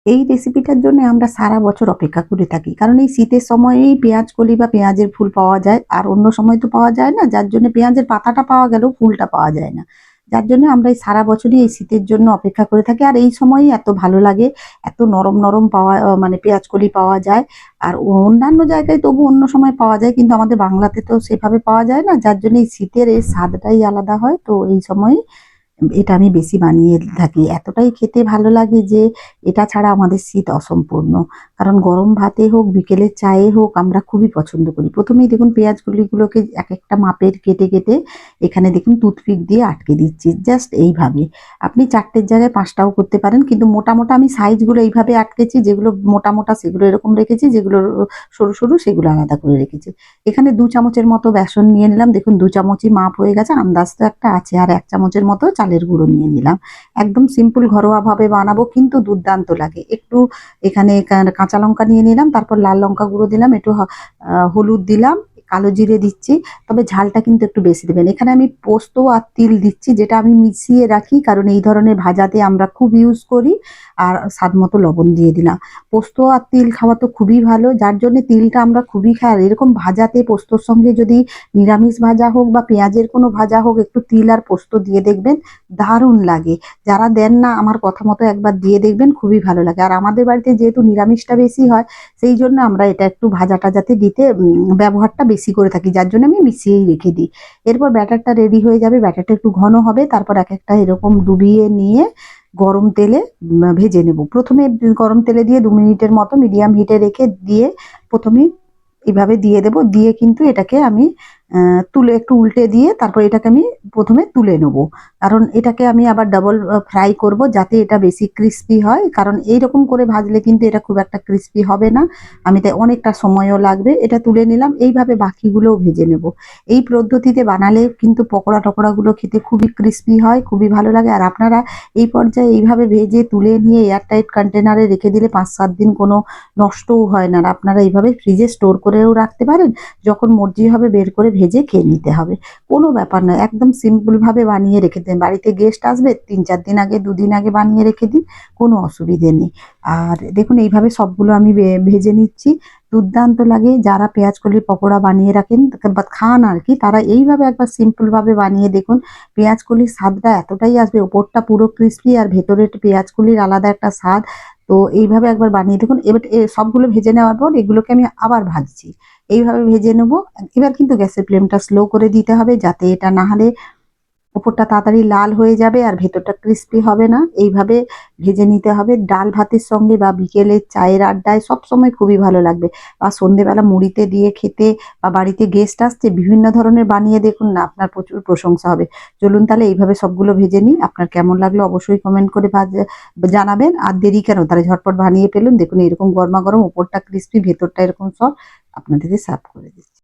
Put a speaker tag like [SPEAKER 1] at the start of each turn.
[SPEAKER 1] এই রেসিপিটার জন্য আমরা সারা বছর অপেক্ষা করে থাকি, কারণ এই শীতের সময়েই পেঁয়াজ কলি বা পেঁয়াজের ফুল পাওয়া যায়, আর অন্য সময় তো পাওয়া যায় না, যার জন্য পেঁয়াজের পাতাটা পাওয়া গেলেও ফুলটা পাওয়া যায় না। যার জন্য আমরা এই সারা বছরই এই শীতের জন্য অপেক্ষা করে থাকি, আর এই সময়ই এত ভালো লাগে, এত নরম নরম পাওয়া মানে পেঁয়াজ কলি পাওয়া যায়। আর অন্যান্য জায়গায় তবু অন্য সময় পাওয়া যায়, কিন্তু আমাদের বাংলাতে তো সেভাবে পাওয়া যায় না, যার জন্য এই শীতের এই স্বাদটাই আলাদা হয়। তো এই সময় এটা আমি বেশি বানিয়ে থাকি। এতটাই খেতে ভালো লাগে যে এটা ছাড়া আমাদের শীত অসম্পূর্ণ। কারণ গরম ভাতে হোক, বিকেলের চায়ে হোক আমরা খুবই পছন্দ করি। ১ম এই দেখুন পেঁয়াজগুলিগুলোকে একেকটা মাপের কেটে, কেটে এখানে দেখুন টুথপিক দিয়ে আটকে দিচ্ছি। জাস্ট এইভাবে। আপনি ৪ টের জায়গায় ৫ টাও করতে পারেন। কিন্তু মোটা, মোটা আমি সাইজগুলো এইভাবে আটকেছি। যেগুলো মোটা, মোটা সেগুলো এরকম রেখেছি। যেগুলো সরু, সরু সেগুলো আলাদা করে রেখেছি। এখানে ২ চামচের মতো বেসন নিয়ে নিলাম। দেখুন ২ চামচই মাপ হয়ে গেছে। আন্দাজ তো একটা আছে। আর ১ চামচের মতো চালের গুঁড়ো নিয়ে নিলাম। একদম সিম্পল ঘরোয়াভাবে বানাবো, কিন্তু দুর্দান্ত লাগে। একটু এখানে কাঁচা লঙ্কা নিয়ে নিলাম, তারপর লাল লঙ্কা গুঁড়ো দিলাম, একটু হলুদ দিলাম, কালো জিরে দিচ্ছি। তবে ঝালটা কিন্তু একটু বেশি দেবেন। এখানে আমি পোস্ত আর তিল দিচ্ছি, যেটা আমি মিশিয়ে রাখি, কারণ এই ধরনের ভাজাতে আমরা খুব ইউজ করি। আর স্বাদমতো লবণ দিয়ে দিলাম। পোস্ত আর তিল খাওয়া তো খুবই ভালো, যার জন্য তিলটা আমরা খুবই খাই। আর এরকম ভাজাতে পোস্তর সঙ্গে যদি নিরামিষ ভাজা হোক বা পেঁয়াজের কোনো ভাজা হোক, একটু তিল আর পোস্ত দিয়ে দেখবেন, দারুণ লাগে। যারা দেন না আমার কথা মতো একবার দিয়ে দেখবেন, খুবই ভালো লাগে। আর আমাদের বাড়িতে যেহেতু নিরামিষটা বেশি হয়, সেই জন্য আমরা এটা একটু ভাজা টাজাতে দিতে ব্যবহারটা বেশি করে থাকি, যার জন্য আমি মিশিয়েই রেখে দিই। এরপর ব্যাটারটা রেডি হয়ে যাবে, ব্যাটারটা একটু ঘন হবে, তারপর এক একটা এরকম ডুবিয়ে নিয়ে গরম তেলে ভেজে নেব। প্রথমে গরম তেলে দিয়ে ২ মিনিটের মতো মিডিয়াম হিটে রেখে দিয়ে প্রথমে এভাবে দিয়ে দেব। দিয়ে কিন্তু এটাকে আমি তুলে একটু উল্টে দিয়ে তারপর এটাকে আমি প্রথমে তুলে নেব। কারণ এটাকে আমি আবার ডাবল ফ্রাই করব, যাতে এটা বেশি ক্রিস্পি হয়। কারণ এইরকম করে ভাজলে কিন্তু এটা খুব একটা ক্রিস্পি হবে না। আমি তাই অনেকটা সময়ও লাগবে। এটা তুলে নিলাম। এইভাবে বাকিগুলোও ভেজে নেব। এই পদ্ধতিতে বানালে কিন্তু পকোড়া-টকোড়াগুলো খেতে খুবই ক্রিস্পি হয়, খুবই ভালো লাগে। আর আপনারা এই পর্যায়ে এইভাবে ভেজে তুলে নিয়ে এয়ারটাইট কন্টেনারে রেখে দিলে ৫-৭ দিন কোনো নষ্টও হয় না। আর আপনারা এইভাবে ফ্রিজে স্টোর করেও রাখতে পারেন। যখন মর্জি হবে বের করে ভেজে খেয়ে নিতে হবে। কোনো ব্যাপার নয়। একদম সিম্পলভাবে বানিয়ে রেখে দেন। বাড়িতে গেস্ট আসবে ৩-৪ দিন আগে, ২ দিন আগে বানিয়ে রেখে দিন। কোনো অসুবিধে নেই। আর দেখুন এইভাবে সবগুলো আমি ভেজে নিচ্ছি। দুর্দান্ত লাগে। যারা পেঁয়াজকলির পকোড়া বানিয়ে রাখেন বা খান আরকি, তারা এইভাবে একবার সিম্পলভাবে বানিয়ে দেখুন। পেঁয়াজকলির স্বাদটা এতটাই আসবে, ওপরটা পুরো ক্রিসপি আর ভেতরের পেঁয়াজকলির আলাদা একটা স্বাদ। তো এইভাবে একবার বানিয়ে দেখুন। এবার সবগুলো ভেজে নেওয়ার পর এগুলোকে আমি আবার ভাজছি। এইভাবে ভেজে নেব। এবার কিন্তু গ্যাসের ফ্লেমটা স্লো করে দিতে হবে, যাতে এটা না হলে উপরটা তাড়াতাড়ি লাল হয়ে যাবে আর ভেতরটা ক্রিস্পি হবে না। এইভাবে ভেজে নিতে হবে। ডাল ভাতের সঙ্গে বা বিকেলের চায়ের আড্ডায় সবসময় খুবই ভালো লাগবে। বা সন্ধ্যেবেলা মুড়িতে দিয়ে খেতে, বা বাড়িতে গেস্ট আসছে বিভিন্ন ধরনের বানিয়ে দেখুন না, আপনার প্রচুর প্রশংসা হবে। চলুন তাহলে এইভাবে সবগুলো ভেজে নিই। আপনার কেমন লাগলো অবশ্যই কমেন্ট করে জানাবেন। আর দেরি কেন? তাহলে ঝটপট বানিয়ে ফেলুন। দেখুন এরকম গরমাগরম, উপরটা ক্রিস্পি, ভেতরটা এরকম সফট। আপনাদেরকে সার্ভ করে দিচ্ছি।